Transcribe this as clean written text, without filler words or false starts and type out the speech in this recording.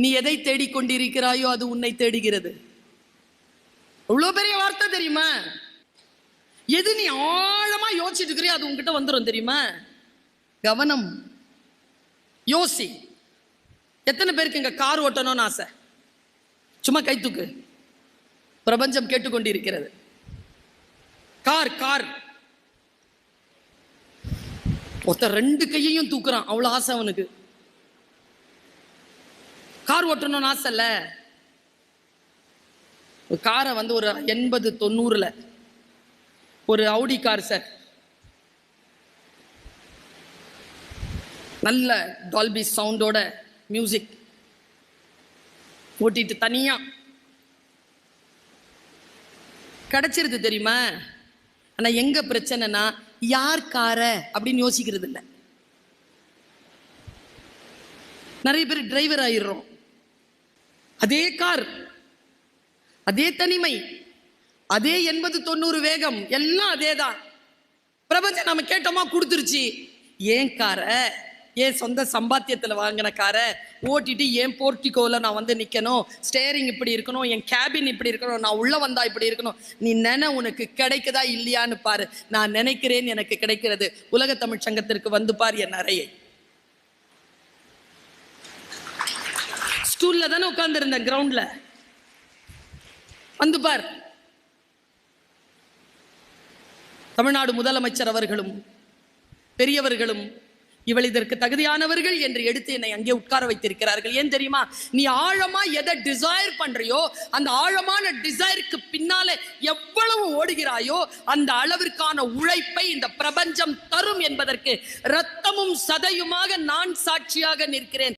நீ எதை தேடிக்கொண்டிருக்கிறாயோ அது உன்னை தேடுகிறது. அவ்வளவு பெரிய வார்த்தை தெரியுமா? எது நீ ஆழமா யோசிச்சுட்டு இருக்கிறியோ அது உன்கிட்ட வந்துடும் தெரியுமா? கவனம், யோசி. எத்தனை பேருக்கு இங்க கார் ஓட்டணும்னு ஆசை? சும்மா கை தூக்கு. பிரபஞ்சம் கேட்டுக்கொண்டிருக்கிறது. கார் கார் ஒருத்தர் 2 கையையும் தூக்குறான், அவ்வளவு ஆசை அவனுக்கு. கார் ஓட்டணும்னு ஆசை இல்ல? காரை வந்து ஒரு 80-90ல ஒரு அவுடி கார் சார், நல்ல டால்பி சவுண்டோட மியூசிக் ஓட்டிட்டு தனியா கிடைச்சிருது தெரியுமா? ஆனா எங்க பிரச்சனைனா, யார் கார அப்படின்னு யோசிக்கிறது இல்லை. நிறைய பேர் டிரைவர் ஆயிடுறோம். அதே கார், அதே தனிமை, அதே 80-90 வேகம், எல்லாம் அதே தான். பிரபஞ்சம் நம்ம கேட்டோமா கொடுத்துருச்சு. ஏன் கார, ஏன் சொந்த சம்பாத்தியத்தில் வாங்கின காரை ஓட்டிட்டு ஏன் போர்ட்டிகோல நான் வந்து நிற்கணும், ஸ்டேரிங் இப்படி இருக்கணும், என் கேபின் இப்படி இருக்கணும், நான் உள்ள வந்தா இப்படி இருக்கணும். நீ உனக்கு கிடைக்குதா இல்லையான்னு பாரு. நான் நினைக்கிறேன் எனக்கு கிடைக்கிறது. உலக தமிழ் சங்கத்திற்கு வந்து பார் என் அறையை. ஸ்டூல்ல தானே உட்கார்ந்து இருந்தேன், கிரவுண்ட்ல. வந்து பார். தமிழ்நாடு முதலமைச்சர் அவர்களும் பெரியவர்களும் இவள் இதற்கு தகுதியானவர்கள் என்று எடுத்து என்னை அங்கே உட்கார வைத்திருக்கிறார்கள். ஏன் தெரியுமா? நீ ஆழமா எதை டிசைர் பண்றியோ அந்த ஆழமான டிசைருக்கு பின்னாலே எவ்வளவு ஓடுகிறாயோ அந்த அளவிற்கான உழைப்பை இந்த பிரபஞ்சம் தரும் என்பதற்கு இரத்தமும் சதையுமாக நான் சாட்சியாக நிற்கிறேன்.